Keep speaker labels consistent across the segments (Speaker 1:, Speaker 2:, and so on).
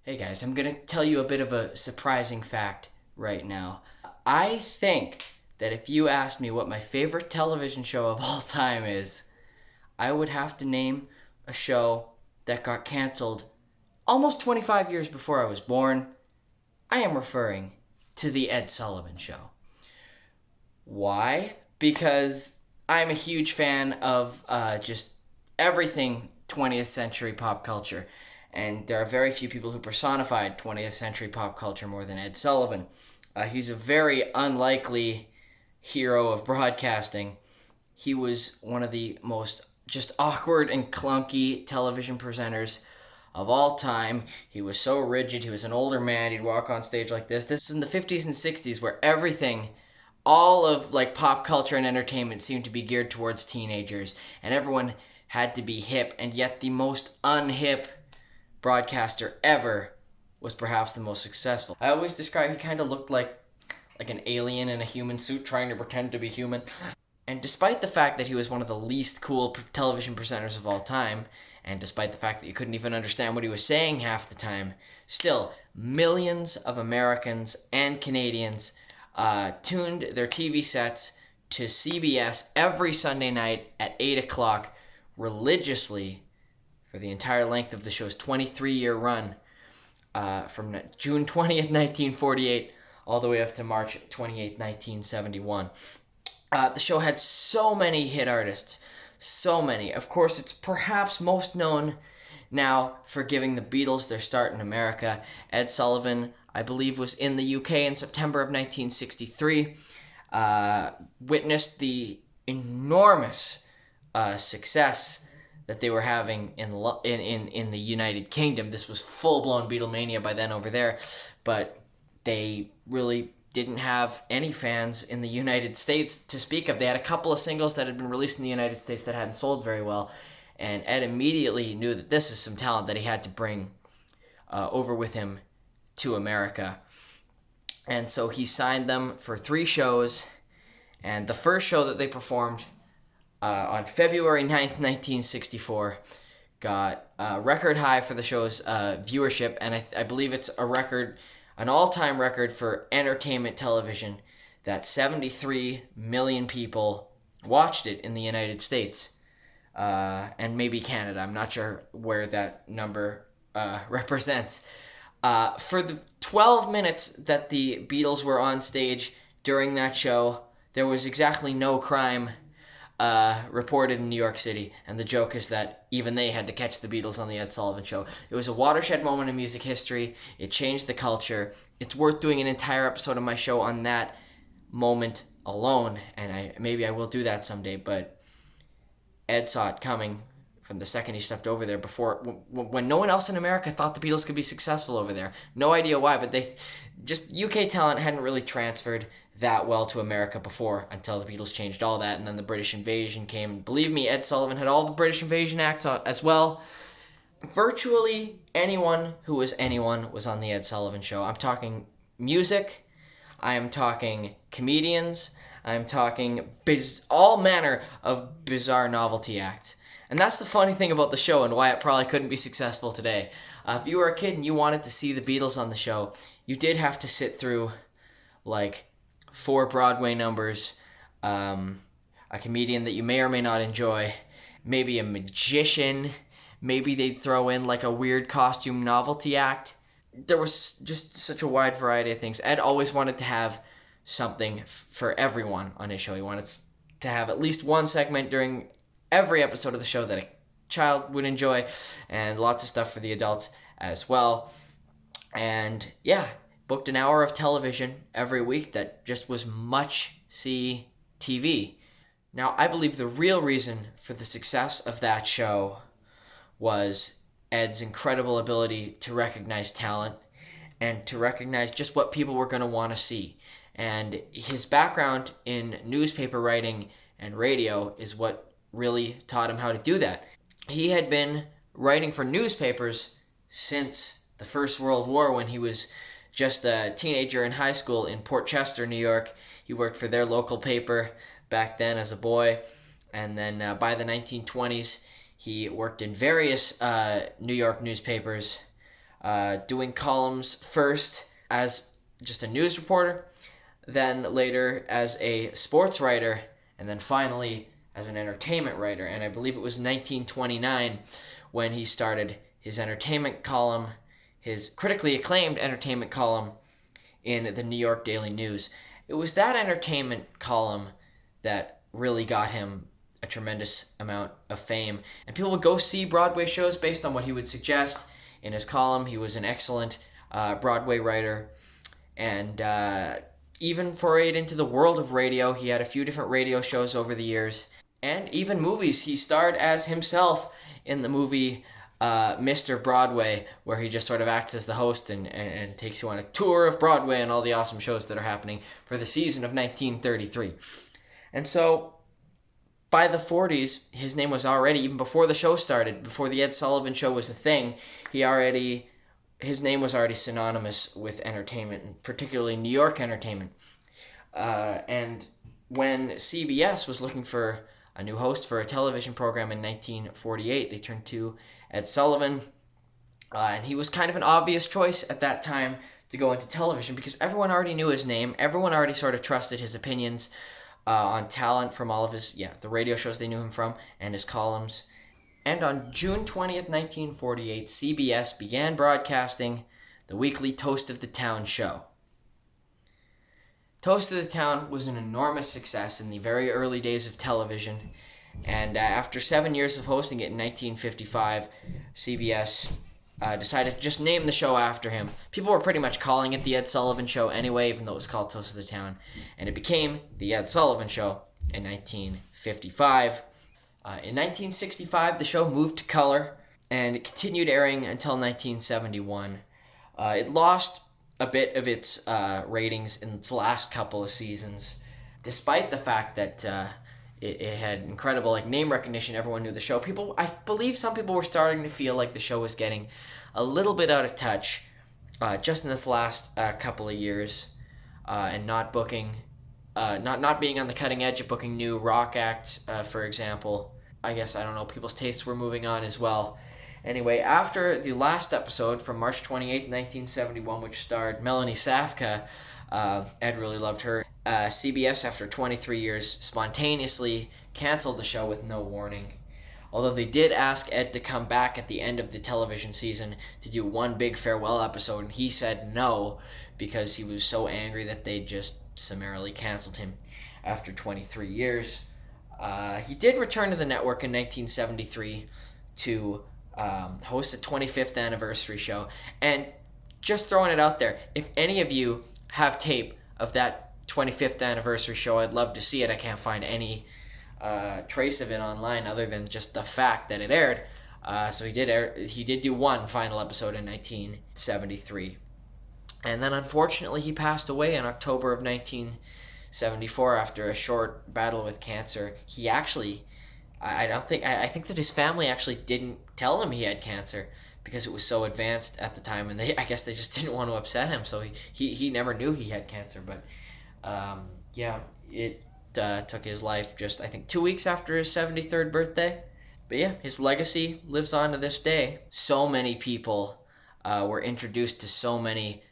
Speaker 1: Hey guys, I'm going to tell you a bit of a surprising fact right now. I think that if you asked me what my favorite television show of all time is, I would have to name a show that got canceled almost 25 years before I was born. I am referring to The Ed Sullivan Show. Why? Because I'm a huge fan of just everything 20th century pop culture. And there are very few people who personified 20th century pop culture more than Ed Sullivan. He's a very unlikely hero of broadcasting. He was one of the most just awkward and clunky television presenters of all time. He was so rigid. He was an older man. He'd walk on stage like this. This is in the 50s and 60s where everything, all of like pop culture and entertainment seemed to be geared towards teenagers, and everyone had to be hip, and yet the most unhip broadcaster ever was perhaps the most successful. I always describe he kind of looked like an alien in a human suit trying to pretend to be human. And despite the fact that he was one of the least cool television presenters of all time, and despite the fact that you couldn't even understand what he was saying half the time, still, millions of Americans and Canadians tuned their TV sets to CBS every Sunday night at 8 o'clock religiously for the entire length of the show's 23-year run, from June 20th, 1948, all the way up to March 28th, 1971. The show had so many hit artists, so many. Of course, it's perhaps most known now for giving the Beatles their start in America. Ed Sullivan, I believe, was in the UK in September of 1963, witnessed the enormous success that they were having in the United Kingdom. This was full-blown Beatlemania by then over there, but they really didn't have any fans in the United States to speak of. They had a couple of singles that had been released in the United States that hadn't sold very well, and Ed immediately knew that this is some talent that he had to bring over with him to America. And so he signed them for 3 shows, and the first show that they performed on February 9th, 1964, got a record high for the show's viewership, and I believe it's an all-time record for entertainment television, that 73 million people watched it in the United States, and maybe Canada. I'm not sure where that number represents. For the 12 minutes that the Beatles were on stage during that show, there was exactly no crime reported in New York City, and the joke is that even they had to catch the Beatles on the Ed Sullivan Show. It was a watershed moment in music history. It changed the culture. It's worth doing an entire episode of my show on that moment alone, and maybe I will do that someday, but Ed saw it coming from the second he stepped over there, before when no one else in America thought the Beatles could be successful over there. No idea why, but they just UK talent hadn't really transferred that well to America before, until the Beatles changed all that, and then the British invasion came. And believe me, Ed Sullivan had all the British invasion acts as well. Virtually anyone who was anyone was on the Ed Sullivan Show. I'm talking music, I am talking comedians, I'm talking all manner of bizarre novelty acts. And that's the funny thing about the show and why it probably couldn't be successful today. If you were a kid and you wanted to see the Beatles on the show, you did have to sit through like 4 Broadway numbers, a comedian that you may or may not enjoy, maybe a magician, maybe they'd throw in like a weird costume novelty act. There was just such a wide variety of things. Ed always wanted to have something for everyone on his show. He wanted to have at least one segment during every episode of the show that a child would enjoy, and lots of stuff for the adults as well. And yeah, booked an hour of television every week that just was much-see TV. Now, I believe the real reason for the success of that show was Ed's incredible ability to recognize talent and to recognize just what people were going to want to see. And his background in newspaper writing and radio is what really taught him how to do that. He had been writing for newspapers since the First World War, when he was just a teenager in high school in Port Chester, New York. He worked for their local paper back then as a boy, and then by the 1920s, he worked in various New York newspapers, doing columns first as just a news reporter, then later as a sports writer, and then finally as an entertainment writer. And I believe it was 1929 when he started his entertainment column, his critically acclaimed entertainment column in the New York Daily News. It was that entertainment column that really got him a tremendous amount of fame. And people would go see Broadway shows based on what he would suggest in his column. He was an excellent Broadway writer. And even forayed into the world of radio. He had a few different radio shows over the years. And even movies. He starred as himself in the movie Mr. Broadway, where he just sort of acts as the host and takes you on a tour of Broadway and all the awesome shows that are happening for the season of 1933. And so by the 40s, his name was already, even before the show started, before the Ed Sullivan Show was a thing, his name was already synonymous with entertainment, and particularly New York entertainment. And when CBS was looking for a new host for a television program in 1948, they turned to Ed Sullivan, and he was kind of an obvious choice at that time to go into television because everyone already knew his name, everyone already sort of trusted his opinions on talent from all of his, the radio shows they knew him from, and his columns. And on June 20th, 1948, CBS began broadcasting the weekly Toast of the Town show. Toast of the Town was an enormous success in the very early days of television, and after 7 years of hosting it in 1955, CBS decided to just name the show after him. People were pretty much calling it the Ed Sullivan Show anyway, even though it was called Toast of the Town, and it became the Ed Sullivan Show in 1955. In 1965, the show moved to color, and it continued airing until 1971. It lost a bit of its ratings in its last couple of seasons, despite the fact that it had incredible name recognition. Everyone knew the show. I believe some people were starting to feel like the show was getting a little bit out of touch just in this last couple of years, and not booking, not being on the cutting edge of booking new rock acts, for example. I guess, I don't know, people's tastes were moving on as well. Anyway, after the last episode from March 28, 1971, which starred Melanie Safka, Ed really loved her, CBS, after 23 years, spontaneously canceled the show with no warning. Although they did ask Ed to come back at the end of the television season to do one big farewell episode, and he said no because he was so angry that they just summarily canceled him after 23 years. He did return to the network in 1973 to host a 25th anniversary show. And just throwing it out there, if any of you have tape of that 25th anniversary show, I'd love to see it. I can't find any trace of it online other than just the fact that it aired. So he did do one final episode in 1973. And then unfortunately he passed away in October of 1974 after a short battle with cancer. He actually, I think that his family actually didn't tell him he had cancer because it was so advanced at the time, and I guess they just didn't want to upset him, so he never knew he had cancer. But it took his life just, I think, 2 weeks after his 73rd birthday. But yeah, his legacy lives on to this day. So many people were introduced to so many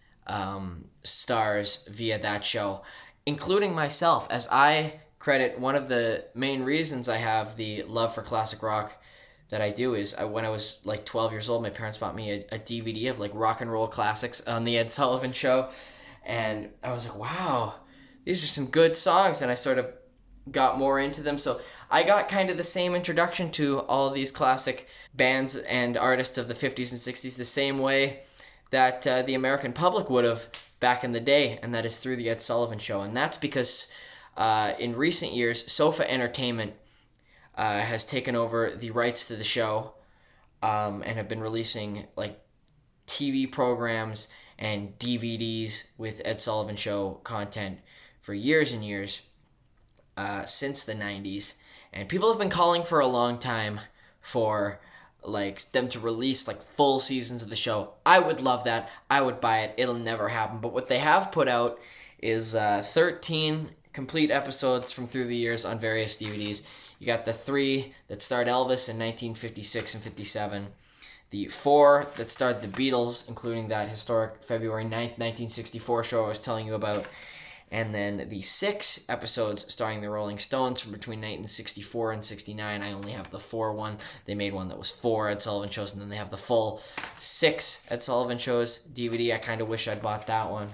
Speaker 1: stars via that show, including myself, as I credit one of the main reasons I have the love for classic rock that I do is when I was 12 years old, my parents bought me a DVD of rock and roll classics on the Ed Sullivan Show, and I was like, wow, these are some good songs, and I sort of got more into them. So I got kind of the same introduction to all of these classic bands and artists of the 50s and 60s the same way that the American public would have back in the day, and that is through the Ed Sullivan Show. And that's because in recent years, Sofa Entertainment has taken over the rights to the show and have been releasing TV programs and DVDs with Ed Sullivan Show content for years and years, since the 90s. And people have been calling for a long time for them to release full seasons of the show. I would love that. I would buy it. It'll never happen. But what they have put out is 13 complete episodes from through the years on various DVDs. You got the 3 that starred Elvis in 1956 and 57. The 4 that starred the Beatles, including that historic February 9th, 1964 show I was telling you about. And then the 6 episodes starring the Rolling Stones from between 1964 and 69. I only have the 4 one. They made one that was 4 Ed Sullivan Shows, and then they have the full 6 Ed Sullivan Shows DVD. I kind of wish I'd bought that one.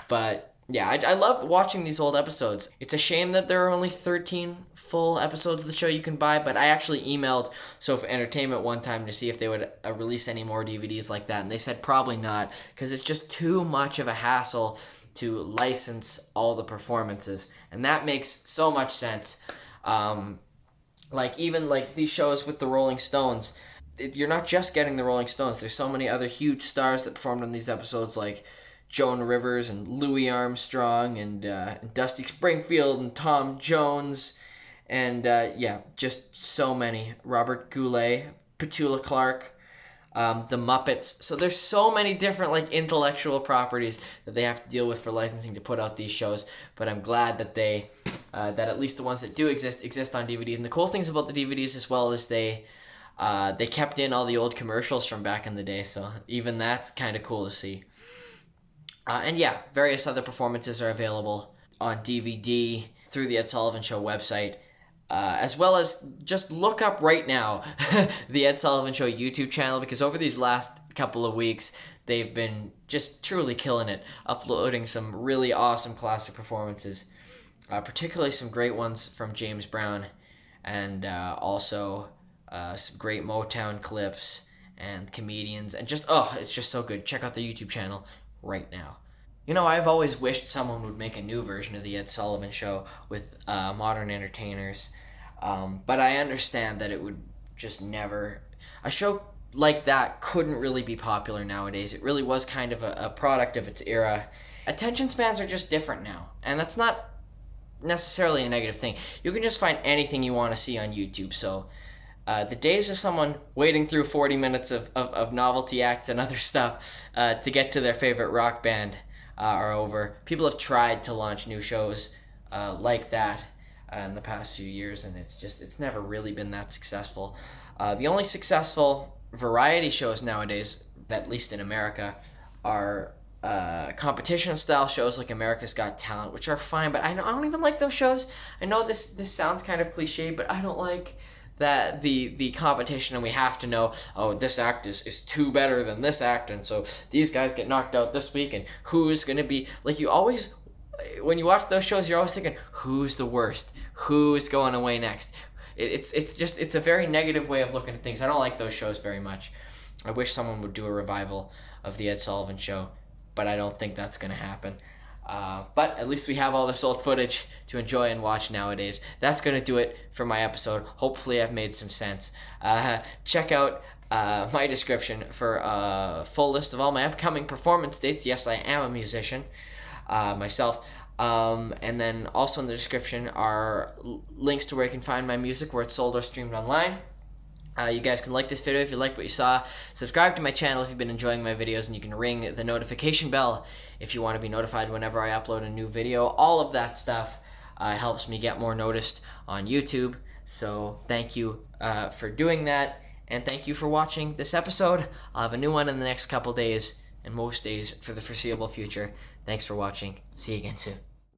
Speaker 1: But yeah, I love watching these old episodes. It's a shame that there are only 13 full episodes of the show you can buy, but I actually emailed Sofa Entertainment one time to see if they would release any more DVDs like that, and they said probably not, because it's just too much of a hassle to license all the performances, and that makes so much sense. Even these shows with the Rolling Stones, you're not just getting the Rolling Stones. There's so many other huge stars that performed on these episodes, like Joan Rivers and Louis Armstrong and Dusty Springfield and Tom Jones, and just so many. Robert Goulet, Petula Clark, the Muppets. So there's so many different intellectual properties that they have to deal with for licensing to put out these shows. But I'm glad that they that at least the ones that do exist on DVD. And the cool things about the DVDs as well is they kept in all the old commercials from back in the day. So even that's kind of cool to see. Various other performances are available on DVD through the Ed Sullivan Show website, as well as just look up right now the Ed Sullivan Show YouTube channel, because over these last couple of weeks, they've been just truly killing it, uploading some really awesome classic performances, particularly some great ones from James Brown, and also some great Motown clips and comedians, and it's just so good. Check out the YouTube channel right now. I've always wished someone would make a new version of the Ed Sullivan Show with modern entertainers, but I understand that it would just never... A show like that couldn't really be popular nowadays. It really was kind of a product of its era. Attention spans are just different now, and that's not necessarily a negative thing. You can just find anything you want to see on YouTube, so... the days of someone wading through 40 minutes of novelty acts and other stuff to get to their favorite rock band are over. People have tried to launch new shows like that in the past few years, and it's never really been that successful. The only successful variety shows nowadays, at least in America, are competition-style shows like America's Got Talent, which are fine, but I don't even like those shows. I know this sounds kind of cliche, but I don't like that the competition, and we have to know, this act is too better than this act, and so these guys get knocked out this week, and who's going to be, you always, when you watch those shows, you're always thinking, who's the worst? Who's going away next? It's a very negative way of looking at things. I don't like those shows very much. I wish someone would do a revival of the Ed Sullivan Show, but I don't think that's going to happen. But at least we have all this old footage to enjoy and watch nowadays. That's going to do it for my episode. Hopefully I've made some sense. Check out my description for a full list of all my upcoming performance dates. Yes, I am a musician myself. And then also in the description are links to where you can find my music, where it's sold or streamed online. You guys can like this video if you liked what you saw. Subscribe to my channel if you've been enjoying my videos, and you can ring the notification bell if you want to be notified whenever I upload a new video. All of that stuff helps me get more noticed on YouTube. So thank you for doing that, and thank you for watching this episode. I'll have a new one in the next couple days, and most days for the foreseeable future. Thanks for watching. See you again soon.